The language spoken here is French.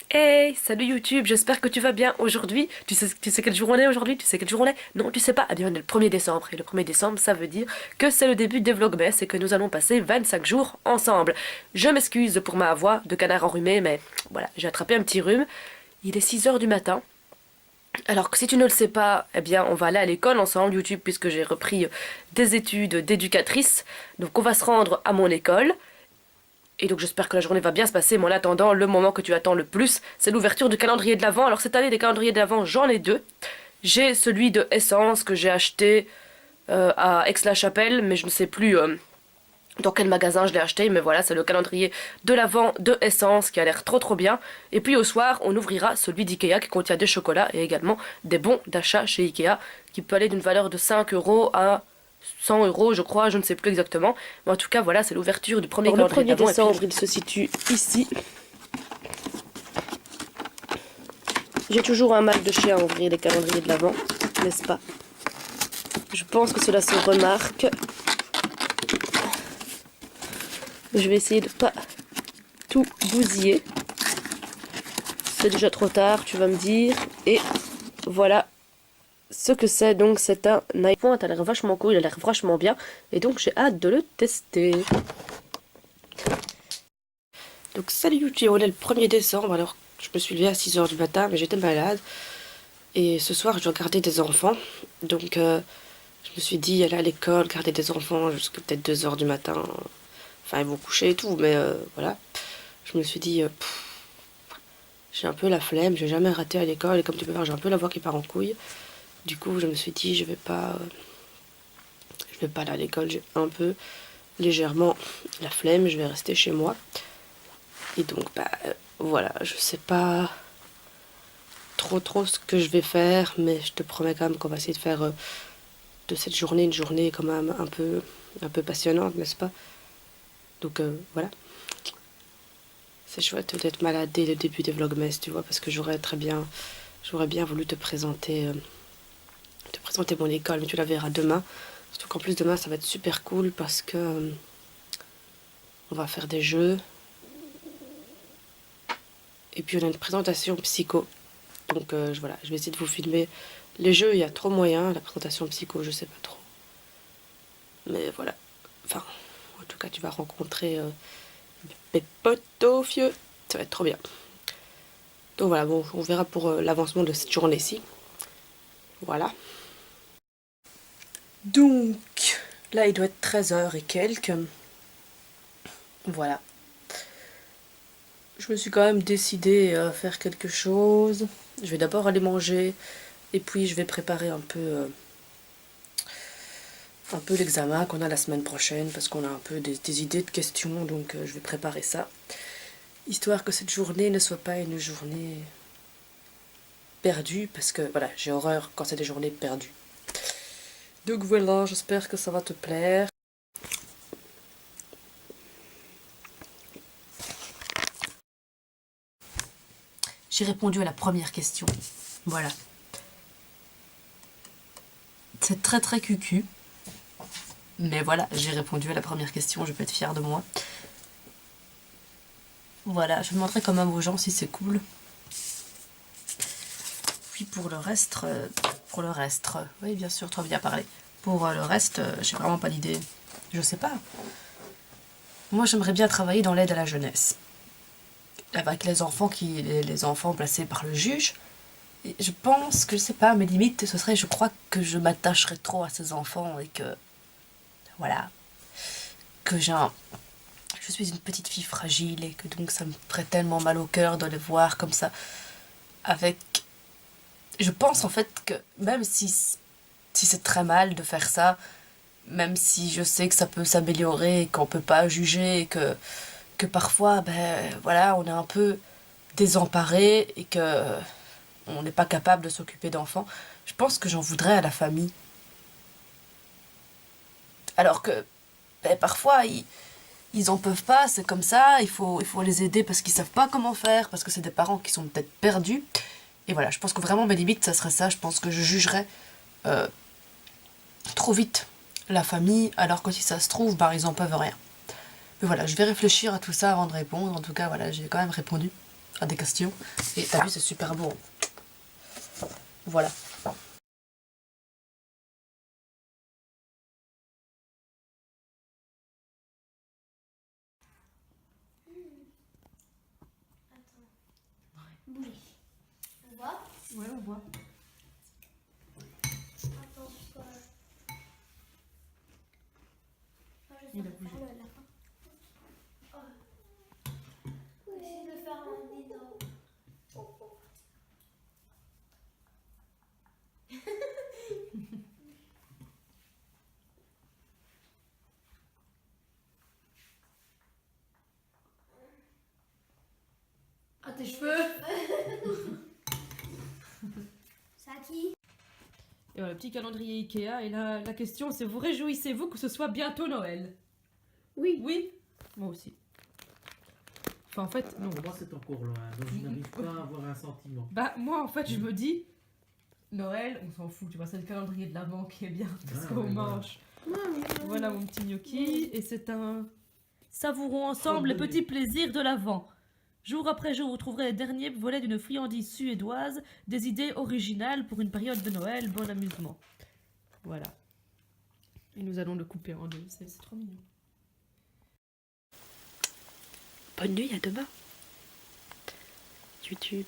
Hey, salut YouTube, j'espère que tu vas bien aujourd'hui. Tu sais quel jour on est aujourd'hui? Tu sais quel jour on est? Non, tu sais pas? Eh bien, on est le 1er décembre. Et le 1er décembre, ça veut dire que c'est le début des Vlogmas et que nous allons passer 25 jours ensemble. Je m'excuse pour ma voix de canard enrhumé, mais voilà, j'ai attrapé un petit rhume. Il est 6 heures du matin. Alors que si tu ne le sais pas, eh bien, on va aller à l'école ensemble, YouTube, puisque j'ai repris des études d'éducatrice. Donc, on va se rendre à mon école. Et donc j'espère que la journée va bien se passer, mais en attendant, le moment que tu attends le plus, c'est l'ouverture du calendrier de l'Avent. Alors cette année, des calendriers de l'Avent, j'en ai deux. J'ai celui de Essence que j'ai acheté à Aix-la-Chapelle, mais je ne sais plus dans quel magasin je l'ai acheté, mais voilà, c'est le calendrier de l'Avent de Essence qui a l'air trop trop bien. Et puis au soir, on ouvrira celui d'Ikea qui contient des chocolats et également des bons d'achat chez Ikea qui peut aller d'une valeur de 5 euros à 100 euros, je crois, je ne sais plus exactement. Mais en tout cas, voilà, c'est l'ouverture du premier Alors le calendrier 1er d'Avent. décembre, il se situe ici. J'ai toujours un mal de chien à ouvrir les calendriers de l'Avent, n'est-ce pas? Je pense que cela se remarque. Je vais essayer de pas tout bousiller. C'est déjà trop tard, tu vas me dire. Et voilà ce que c'est. Donc c'est un iPhone, il a l'air vachement cool, il a l'air vachement bien. Et donc j'ai hâte de le tester. Donc salut YouTube, on est le 1er décembre. Alors je me suis levée à 6 heures du matin, mais j'étais malade. Et ce soir je dois garder des enfants. Donc je me suis dit aller à l'école, garder des enfants jusqu'à peut-être 2 heures du matin. Enfin ils vont coucher et tout, mais voilà. Je me suis dit, j'ai un peu la flemme, j'ai jamais raté à l'école. Et comme tu peux voir, j'ai un peu la voix qui part en couille. Du coup, je me suis dit, je vais pas aller à l'école, j'ai un peu légèrement la flemme, je vais rester chez moi. Et donc, voilà, je sais pas trop ce que je vais faire, mais je te promets quand même qu'on va essayer de faire de cette journée une journée quand même un peu passionnante, n'est-ce pas? Donc voilà. C'est chouette d'être malade dès le début des vlogmas, tu vois, parce que j'aurais bien voulu te présenter mon école, mais tu la verras demain. Surtout qu'en plus demain ça va être super cool parce que on va faire des jeux. Et puis on a une présentation psycho. Donc voilà, je vais essayer de vous filmer. Les jeux, il y a trop moyen. La présentation psycho, je sais pas trop. Mais voilà. Enfin, en tout cas, tu vas rencontrer mes potos vieux. Ça va être trop bien. Donc voilà, bon, on verra pour l'avancement de cette journée-ci. Voilà. Donc, là, il doit être 13 heures et quelques. Voilà. Je me suis quand même décidée à faire quelque chose. Je vais d'abord aller manger et puis je vais préparer un peu l'examen qu'on a la semaine prochaine parce qu'on a un peu des idées de questions, donc je vais préparer ça. Histoire que cette journée ne soit pas une journée perdue parce que voilà, j'ai horreur quand c'est des journées perdues. Donc voilà, j'espère que ça va te plaire. J'ai répondu à la première question. Voilà. C'est très très cucu. Mais voilà, j'ai répondu à la première question, je peux être fière de moi. Voilà, je vais montrer quand même aux gens si c'est cool. Puis pour le reste, oui bien sûr, toi bien parler. Pour le reste, j'ai vraiment pas d'idée. Je sais pas. Moi j'aimerais bien travailler dans l'aide à la jeunesse. Avec les enfants les enfants placés par le juge. Et je pense que, je sais pas, mes limites, ce serait, je crois que je m'attacherais trop à ces enfants et que, voilà, que je suis une petite fille fragile et que donc ça me ferait tellement mal au cœur de les voir comme ça. Avec, je pense en fait que même si c'est très mal de faire ça, même si je sais que ça peut s'améliorer et qu'on peut pas juger et que parfois, ben voilà, on est un peu désemparé et que on n'est pas capable de s'occuper d'enfants, je pense que j'en voudrais à la famille. Alors que ben, parfois, ils en peuvent pas, c'est comme ça, il faut les aider parce qu'ils savent pas comment faire, parce que c'est des parents qui sont peut-être perdus. Et voilà, je pense que vraiment mes limites, ça serait ça. Je pense que je jugerais trop vite la famille, alors que si ça se trouve, ils en peuvent rien. Mais voilà, je vais réfléchir à tout ça avant de répondre. En tout cas, voilà, j'ai quand même répondu à des questions. Et t'as vu, c'est super beau. Voilà. Bouger. On voit. Ouais, on voit. Attends, quoi. Ah, je sais Il a faire bougé. le lapin. Oh. Essaye de faire un nid dans... Ah, tes cheveux. C'est à qui? Et voilà, le petit calendrier Ikea. Et là, la question, c'est vous réjouissez-vous que ce soit bientôt Noël? Oui. Oui. Moi aussi. Enfin, en fait, non. Pour moi, c'est encore loin, donc je n'arrive pas à avoir un sentiment. Bah, moi, en fait, je me dis, Noël, on s'en fout, tu vois, c'est le calendrier de l'Avent qui est bien, parce Ah, qu'on ouais, mange. Voilà mon petit gnocchi, et c'est un... Savourons ensemble les petits plaisirs de l'Avent. Jour après jour, vous trouverez les derniers volets d'une friandise suédoise, des idées originales pour une période de Noël, bon amusement. Voilà. Et nous allons le couper en deux, c'est trop mignon. Bonne nuit, à demain. YouTube.